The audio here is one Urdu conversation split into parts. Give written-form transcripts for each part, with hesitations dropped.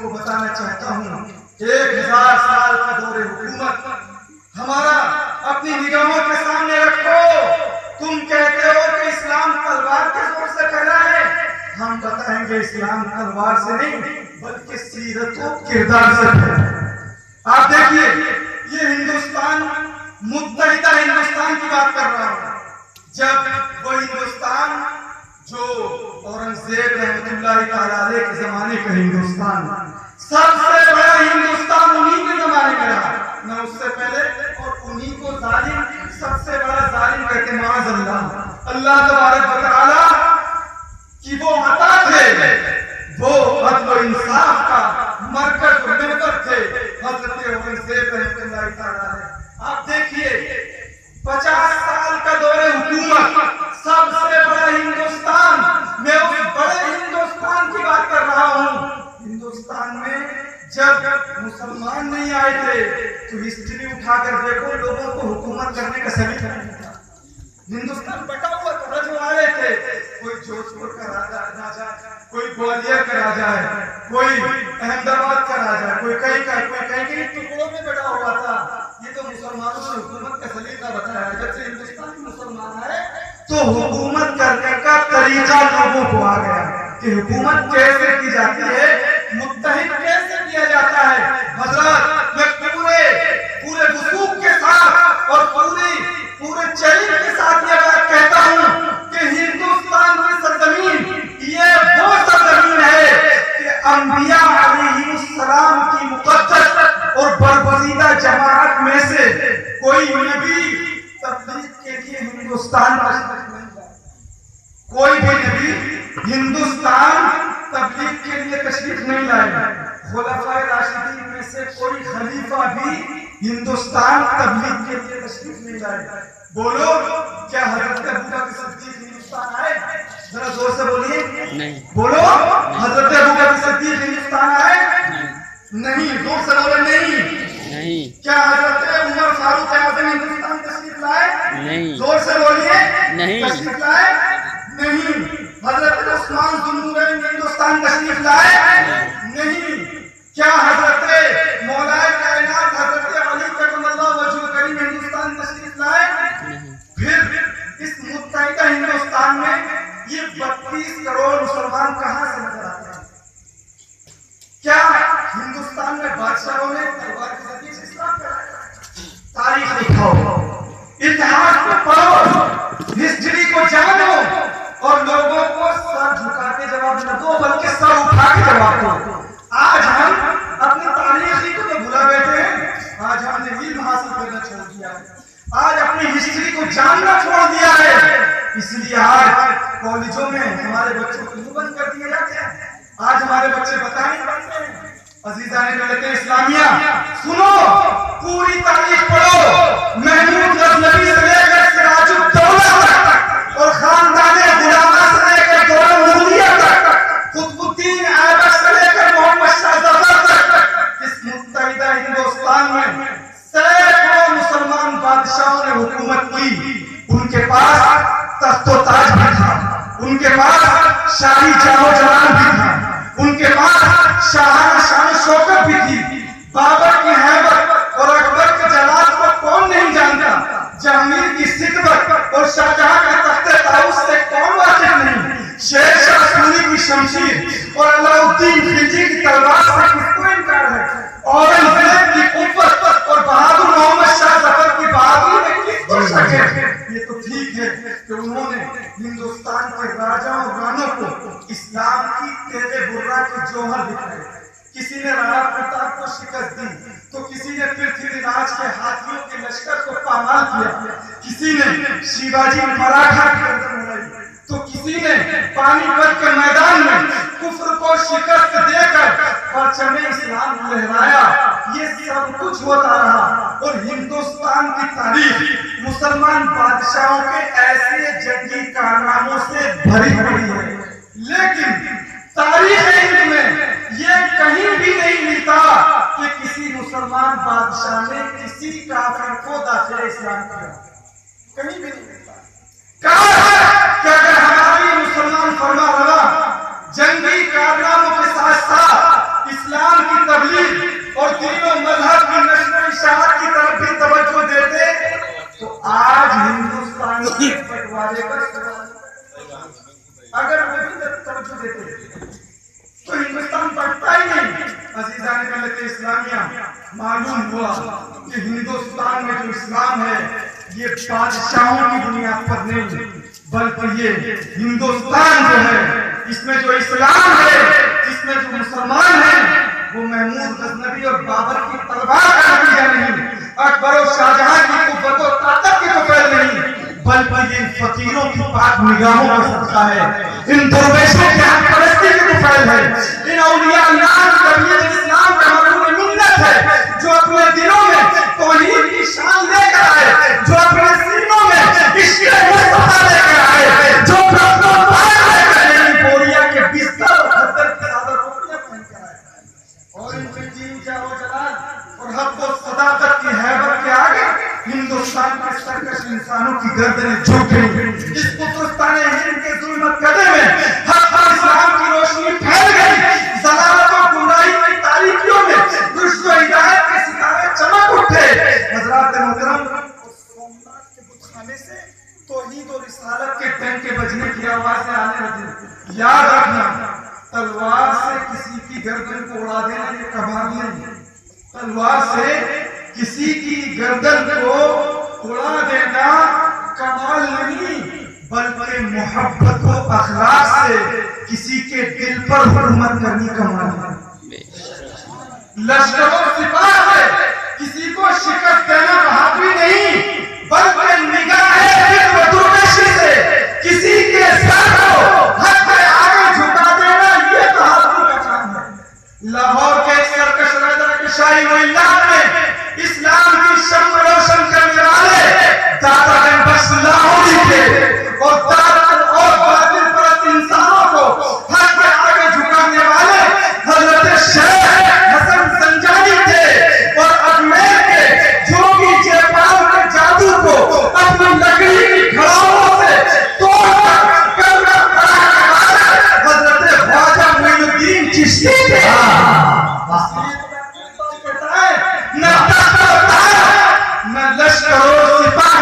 کو بتانا چاہتا ہوں 1000 سال کا دور حکومت ہمارا اپنی نگاہوں کے سامنے رکھو. تم کہتے ہو کہ اسلام تلوار کے زور سے پھیلا ہے. ہم بتائیں گے اسلام تلوار سے نہیں بلکہ سیرت و کردار سے پھیلا. آپ دیکھیے یہ ہندوستان متحدہ ہندوستان کی بات کر رہا ہوں. جب وہ ہندوستان جو اورنگزیب رحمۃ اللہ تعالی علیہ کے زمانے کا ہندوستان سب سے بڑا ہندوستان انہی کے زمانے میں رہا نہ اس سے پہلے, اور انہی کو ظالم سب سے بڑا ظالم کہتے ہیں معاذ اللہ. اللہ تبارک و تعالی کی وہ عطا تھے, وہ عدل و انصاف کا مرکز و محور تھے حضرت اورنگزیب رحمۃ اللہ تعالی علیہ. آپ دیکھیے 50 سال کا دور حکومت سب سے بڑا ہندوستان, میں اس بڑے ہندوستان کی بات کر رہا ہوں. ہندوستان میں جب مسلمان نہیں آئے تھے تو ہسٹری اٹھا کر دیکھو لوگوں کو حکومت کرنے کا سلیقہ نہیں تھا. ہندوستان بٹا ہوا تھا, رجواڑے تھے, کوئی جودھ پور کا راجا, کوئی گوالیر کا راجا ہے, کوئی احمد آباد کا راجا ہے, کوئی کہیں ٹکڑوں میں بٹا ہوا تھا. یہ تو مسلمانوں نے حکومت کا سلیقہ بتایا ہے. جب سے ہندوستان میں مسلمان آئے تو حکومت کرنے کا طریقہ لوگوں کو آ گیا کہ حکومت کیسے کی جاتی ہے, متحد کیسے کیا جاتا ہے. حضرات میں پورے وثوق کے ساتھ اور پورے چیلنج کے ساتھ یہ بات کہتا ہوں کہ ہندوستان کی سرزمین یہ وہ سرزمین ہے کہ انبیاء علیہ السلام کی مقدس اور برگزیدہ جماعت میں سے کوئی نبی تبلیغ کے لیے ہندوستان نہیں جائے. کوئی بھی نبی ہندوستان تبلیغ کے لیے تشریف نہیں لائے. خلفائے راشدین میں سے کوئی خلیفہ بھی ہندوستان تبلیغ کے لیے تشریف نہیں لائے. بولو کیا حضرت ابوبکر صدیق ہندوستان آئے؟ ذرا زور سے بولیے. نہیں. بولو حضرت ابوبکر صدیق ہندوستان آئے؟ نہیں. زور سے بولے. نہیں. کیا حضرت عمر فاروق اعظم ہندوستان تشریف لائے؟ نہیں. زور سے بولیے. نہیں. تشریف لائے؟ نہیں. حضرت عثمان ذو النورین ہندوستان تشریف لائے؟ نہیں. کیا حضرت مولا کائنات حضرت علی کرم اللہ وجہہ کریم ہندوستان تشریف لائے؟ پھر اس متحدہ ہندوستان میں یہ 32 کروڑ مسلمان کہاں سے نظر آتے ہیں؟ کیا ہندوستان میں بادشاہوں نے تلوار کے ذریعے سے اسلام پھیلایا؟ تاریخ لکھو, اتہاس کو پڑھو, ہسٹری کو جانو اور لوگوں کو سر جھکا کے جواب نہ دو بلکہ سر اٹھا کے جواب دو. آج ہم اپنی تاریخی کو تو بھلا بیٹھے ہیں, آج ہم نے علم حاصل کرنا چھوڑ دیا ہے, آج اپنی ہسٹری کو جاننا چھوڑ دیا ہے. اس لیے آج کالجوں میں ہمارے بچوں کو منہ بند کر دیا جاتا ہے. آج ہمارے بچے بتا نہیں پاتے ہیں. عزیزان ملت اسلامیہ سنو, پوری تاریخ پڑھو. محمود غزنوی سے لے کر سراج الدولہ تک اور خاندان غلامہ سے لے کر دولہ مغلیہ تک, قطب الدین ایبک سے لے کر محمد شاہ ظفر تک, اس متحدہ ہندوستان میں سینکڑوں مسلمان بادشاہوں نے حکومت کی. ان کے پاس تخت و تاج بھی تھا, ان کے پاس شاہی جاہ و جلال بھی تھا, ان کے پاس شاہانہ شان و شوکت بھی تھی. بابر کی ہیبت اور اکبر کے جلال کو کون نہیں جانتا؟ جہانگیر کی صدبت اور شاہجہاں کا تخت طاؤس سے کون واقف نہیں؟ شیر شاہ سوری کی شمشیر اور علاء الدین خلجی کی تلوار سے کس کو انکار ہے؟ اورنگزیب کی قوت اور بہادر محمد شاہ ظفر کی بہادری میں کس کو شک ہے؟ یہ تو ٹھیک ہے کہ انہوں نے ہندوستان کے راجا اور رانوں کو اسلام کی تیرے برا کے جوہر دکھائے. کسی نے رانا پرتاپ کو شکست دی تو کسی نے پرتھوی راج کے ہاتھیوں کے لشکر کو پامال کیا, کسی نے شیواجی مراٹھا کی گردن اڑائی تو کسی نے پانی پت کے میدان میں کفر کو شکست دے کر پرچم اسلام لہرایا. یہ سب کچھ ہوتا رہا اور ہندوستان کی تاریخ مسلمان بادشاہوں کے ایسے جنگی کارناموں سے بھری پڑی ہے. لیکن تاریخ ہند میں یہ کہیں بھی نہیں ملتا کہ کسی مسلمان بادشاہ نے کسی کافر کو داخل اسلام کیا. کہیں بھی نہیں ملتا. کہا ہے کہ اگر ہماری مسلمان فرما روا جنگی کارناموں کے ساتھ ساتھ اسلام اسلامیہ معلوم ہوا کہ ہندوستان میں جو اسلام ہے یہ بادشاہوں کی بنیاد پر نہیں بلکہ یہ ہندوستان جو ہے اس میں جو اسلام ہے اس میں جو مسلمان ہیں وہ محمود غزنوی اور بابر کی تلوار کا نتیجہ نہیں، اکبر و شاہجہاں کی قوت و طاقت کی طفیل نہیں، بلکہ یہ فقیروں کی پاک نگاہوں کا صدقہ ہے، ان درویشوں کی حق پرستی کی طفیل ہے، ان اولیاء اللہ کی طبیعت اسلام کا مرہون منت ہے جو اپنے دلوں میں توحید کی شان لے کر آئے، جو اپنے سینوں میں عشق مصطفیٰ لے کر آئے، جو اپنا پاک لے کر یعنی بوریا کے بستر اور خدر کی چادر روٹیاں پہن کر آئے، اور ان کے دین جاہ و جلال اور حق و صداقت کی ہیبت کے آگے ہندوستان کے سرکش انسانوں کی گردنیں جھک گئی، اس قطرستان ہند کے ظلمت قدے میں حق و اسلام کی روشنی پھیل گئی، ضلالت و گمراہی کی تاریکیوں میں رشد و ہدایت کے ستارے چمک اٹھے۔ حضرات محترم، سومنات کے بت خانے سے توحید اور رسالت کے ڈنکے بجنے کی آوازیں آنے لگیں۔ یاد رکھنا، تلوار سے کسی کی گردن کو اڑا دینا یہ کمال نہیں، تلوار سے کسی کی گردن کو اڑا دینا کمال نہیں، بلکہ محبت و اخلاق سے کسی کے دل پر حکومت کرنی کمال ہے۔ لشکر و سپاہ سے کسی کو شکست دینا بہادری نہیں، بلکہ نگاہ دل و درویشی سے کسی کے سر کو حق کے آگے جھکا دینا یہ بہادری کا کام ہے۔ لاہور کے ایک سرکش رضا کے شاہی معلّات میں اسلام کی شمع روشن کرنے والے داتا گنج بخش لاہوری تھے، اور باطل اور باطل پرست انسانوں کو حق کے آگے جھکانے والے حضرت شیخ حسن زنجانی تھے، اور اجمیر کے جوگی جیپال کے جادو کو اپنی لکڑی کی کھڑاؤں سے توڑ کر کرنا پڑا حضرت خواجہ معین الدین چشتی تھے۔ نہ تخت و تاج، نہ لشکر و سپاہ،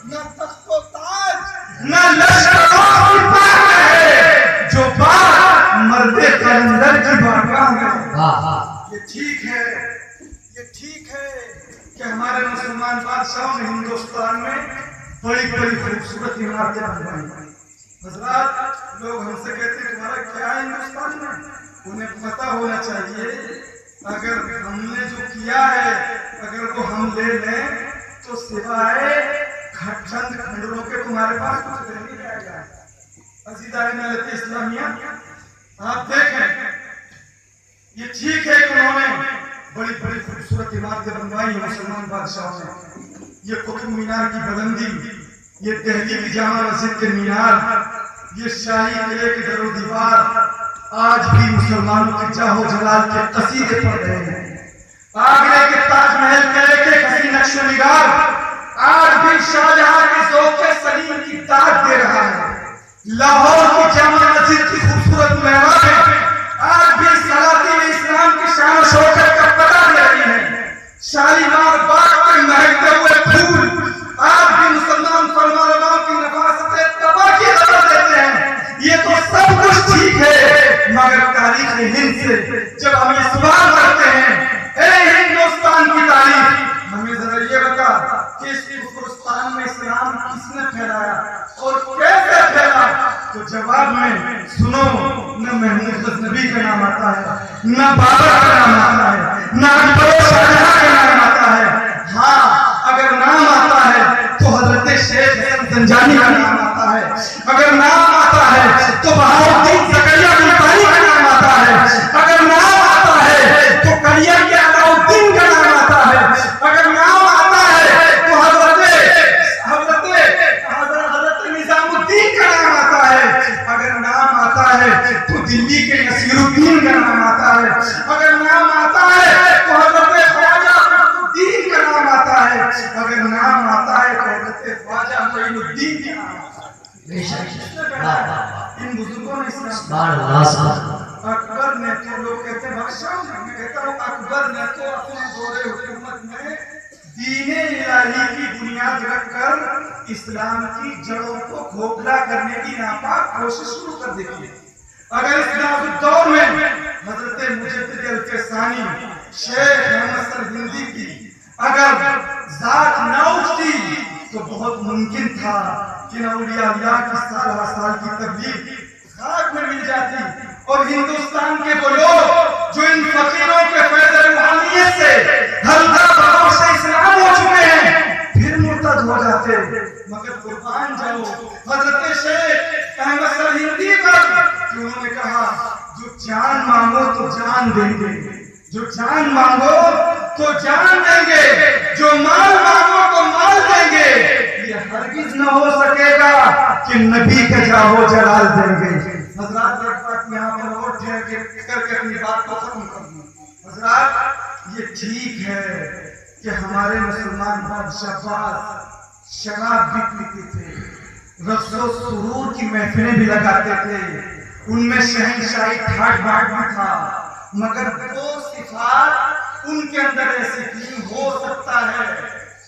نہ تخت و تاج، نہ لشکر و سپاہ ہے جو بات مرد قلندر کی بارگاہ میں۔ یہ ٹھیک ہے، یہ ٹھیک ہے کہ ہمارے مسلمان بادشاہوں نے ہندوستان میں بڑی بڑی خوبصورت عمارتیں بنوائی۔ حضرات، لوگ ہم سے کہتے ہیں تمہارا کیا ہے ہندوستان میں؟ انہیں پتہ ہونا چاہیے اگر ہم نے جو کیا ہے اگر وہ ہم لے لیں تو سوائے چند کھنڈروں کے تمہارے پاس کچھ نہیں رہ گا۔ عزیزان ملت اسلامیہ، آپ دیکھیں، یہ ٹھیک ہے کہ انہوں نے بڑی بڑی خوبصورت عمارتیں بنوائی ہیں مسلمان بادشاہوں نے، یہ قطب مینار کی بلندی، یہ دہلی کی جامع مسجد کے مینار، یہ شاہی قلعے کی در و دیوار آج بھی مسلمانوں کی جاہ و جلال کے قصیدے پڑھ رہے ہیں۔ آگرے کے تاج محل قلعے کے کسی نقش و نگار آج بھی شاہجہاں کے ذوق سلیم کی داد دے رہا ہے۔ لاہور کی جامع مسجد کی خوبصورت محرابیں آج بھی سلاطین اسلام کی شان و شوکت کا پتہ دے رہی ہیں۔ شالیمار باغ کے مہکتے ہوئے پھول آج بھی مسلمان فرمانرواؤں کی نفاست تباہ کی خبر دیتے ہیں۔ یہ تو سب کچھ ٹھیک ہے، مگر تاریخ ہند سے جب ہم یہ سوال کرتے ہیں، اے ہندوستان کی تاریخ، ہمیں ذرا یہ بتا کہ اس ہندوستان میں اسلام کس نے پھیلایا اور کیسے پھیلا، تو جواب میں سنو، نہ محمود غزنوی کا نام آتا ہے، نہ بابر کا نام آتا ہے، نہ اکبر و شاہجہاں کا نام آتا ہے۔ ہاں، اگر نام آتا ہے تو حضرت شیخ حسن زنجانی کا نام آتا ہے، اگر نام آتا ہے تو بہاؤالدین زکریا ملتانی کا نام آتا ہے، اگر نام آتا ہے تو کلیا کے علاؤالدین کا نام آتا ہے، اگر نام آتا ہے تو حضرت نظام الدین کا نام آتا ہے، اگر نام آتا ہے تو دلی کے نصیر الدین کا نام آتا ہے، اگر نام آتا ہے تو حضرت خواجہ الدین کا نام آتا ہے، اگر نام آتا ہے تو حضرت خواجہ معین الدین کا نام آتا ہے۔ ان بزرگوں نے اکبر نے تو لوگ کہتے ہیں بادشاہ، میں کہتا ہوں اکبر نے تو اپنے دور حکومت میں دین الہی کی بنیاد رکھ کر اسلام کی جڑوں کو کھوکھلا کرنے کی ناپاک کوشش شروع کر دی ہے۔ اگر اس نازک دور میں حضرت مجدد کے ثانی شیخ احمد سرہندی کی اگر ذات نہ اٹھتی تو بہت ممکن تھا کہ اولیاء اللہ کی سالہ سال کی تبلیغ خاک میں مل جاتی اور ہندوستان کے وہ لوگ جو ان فقیروں کے فیض روحانیت سے ہلکا بھروں سے اسلام ہو چکے ہیں پھر مرتد ہو جاتے. مگر قربان جاؤ حضرت شیخ احمد سرہندی پر کہ انہوں نے کہا جو جان مانگو تو جان دیں گے, جو جان مانگو تو جان دیں گے, جو مال مانگو تو مال دیں گے. یہ ہرگز نہ ہو سکے گا کہ نبی کا جاہو جلال دیں گے. حضرات ایک بات یہاں پر اور ٹھہر کے اپنی بات کو ختم کر دوں. حضرات یہ ٹھیک ہے کہ ہمارے مسلمان بادشاہ باز شراب بھی پیتے تھے, رقص و سرور کی محفلیں بھی لگاتے تھے, ان میں شہنشاہی ٹھاٹ باٹ بھی تھا, مگر وہ صفات ان کے اندر ایسی تھی. ہو سکتا ہے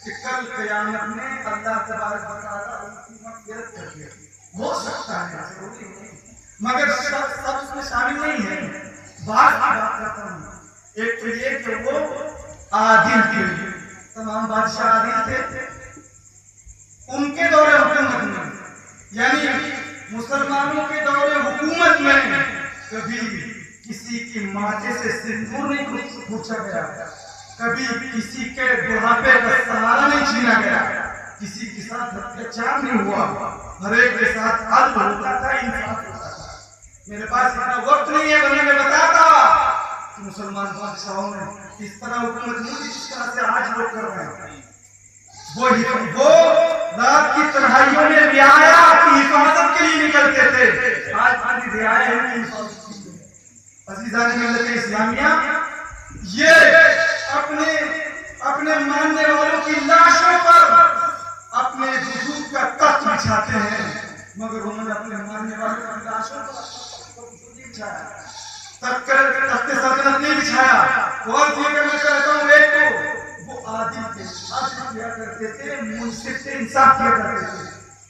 کہ کل قیامت میں اللہ تبارک و تعالیٰ ان کی مغفرت کر دے, ہو سکتا ہے, ضروری نہیں, مگر سب اس میں شامل نہیں ہے. بات کی بات کرتا ہوں. ایک تو یہ کہ وہ عادل تھے, تمام بادشاہ عادل تھے. ان کے دور حکومت میں یعنی مسلمانوں کے دور حکومت میں کبھی کسی کی ماتھے سے سندور نہیں پوچھا گیا, کبھی کسی کے بڑھاپے کا سہارا نہیں چھینا گیا, کسی کے ساتھ اتیاچار نہیں ہوا, ہر ایک کے ساتھ عدل ہوتا تھا, انصاف ہوتا تھا. میرے پاس اتنا وقت نہیں ہے ورنہ میں بتاتا کہ مسلمان بادشاہوں نے اس طرح حکومت نہیں کی جس طرح سے آج لوگ کر رہے ہیں. وہ رات کی تنہائیوں میں رعایا کی حفاظت کے لیے نکلتے تھے. آج ہماری رعایا ہے عزیزان ملت اسلامیہ, یہ اپنے ماننے والوں کی لاشوں پر اپنے وجود کا تخت بچھاتے ہیں, مگر انہوں نے اپنے ماننے والوں کی لاشوں پر نہیں بچھایا, تخت سلطنت نہیں بچھایا. اور یہ کہ میں کہتا ہوں ایک تو وہ عادل تھے, عدل کیا کرتے تھے, منصف سے انصاف کیا کرتے تھے,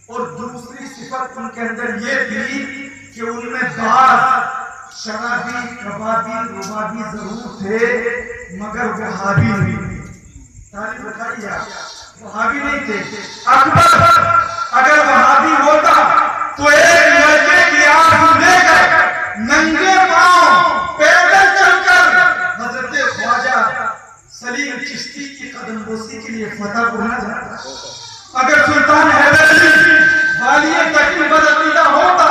اور دوسری صفت ان کے اندر یہ تھی کہ ان میں بعض شرابی کبابی ربابی ضرور تھے مگر وہابی نہیں. تعریف بتائیے آپ, وہابی نہیں تھے. اکبر اگر وہابی ہوتا تو ایک لڑکے کی آنکھ لے کر ننگے پاؤں پیدل چل کر حضرت خواجہ سلیم چشتی کی قدم بوسی کے لیے فتح پڑھنا جاتا. اگر سلطان حیدر علی والی تقی بدعقیدہ ہوتا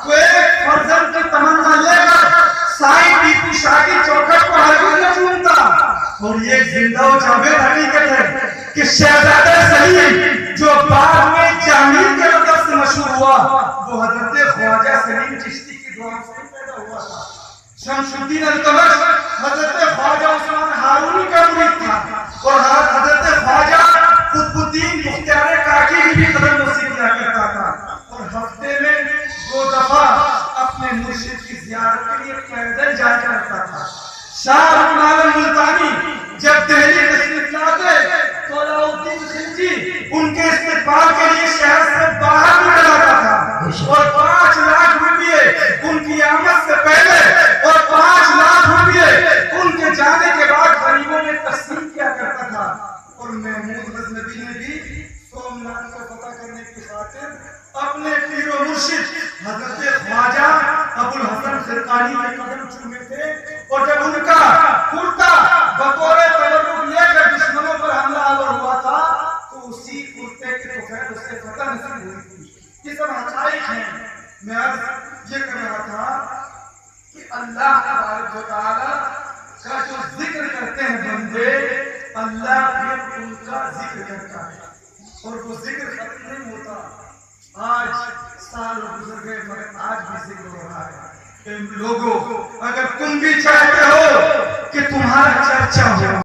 تو ایک فرزند کی تمنا لے کر سائی ٹیپو شاہ کی چوکھٹ کو ہرگز نہ چومتا. اور یہ زندہ و جاوید حقیقت ہے کہ شہزادہ سلیم جو بعد میں جہانگیر کے لقب سے مشہور ہوا وہ حضرت خواجہ سلیم چشتی کی دعا سے پیدا ہوا تھا. شمس الدین التمش حضرت خواجہ عثمان ہارونی کا مرید تھا, اور حضرت خواجہ قطب الدین مختار کاکی کی بھی قدم بوسی کیا کرتا تھا, اور ہفتے میں 2 دفعہ اپنے مرشد کی زیارت کے لیے پیدل جایا کرتا تھا. شاہ ابو العالم ملتانی جب دہلی تشریف لاتے تو علاؤالدین خلجی ان کے استقبال کے لیے شہر سے باہر نکل آتا تھا, اور 5 لاکھ روپئے ان کی آمد سے پہلے اور 5 لاکھ روپئے ان کے جانے کے بعد غریبوں میں تقسیم کیا کرتا تھا. اور محمود غزنوی نے بھی سومنات کو فتح کرنے کی خاطر اپنے پیر و مرشد حضرت خواجہ ابو الحسن خرقانی کے قدم چومے تھے, اور جب ان کا کرتا بطور تبرک لے کر دشمنوں پر حملہ آور ہوا تھا تو اسی کرتے کے توفیق اس سے فتح نصیب ہوئی تھی. یہ سب حقائق ہیں. میں آج یہ کہہ رہا تھا کہ اللہ تبارک و تعالیٰ کا جو ذکر کرتے ہیں بندے, اللہ پھر ان کا ذکر کرتا ہے, اور وہ ذکر ختم نہیں ہوتا. آج سال گزر گئے مگر آج بھی ذکر ہو رہا ہے. لوگوں اگر تم بھی چاہتے ہو کہ تمہارا چرچا ہو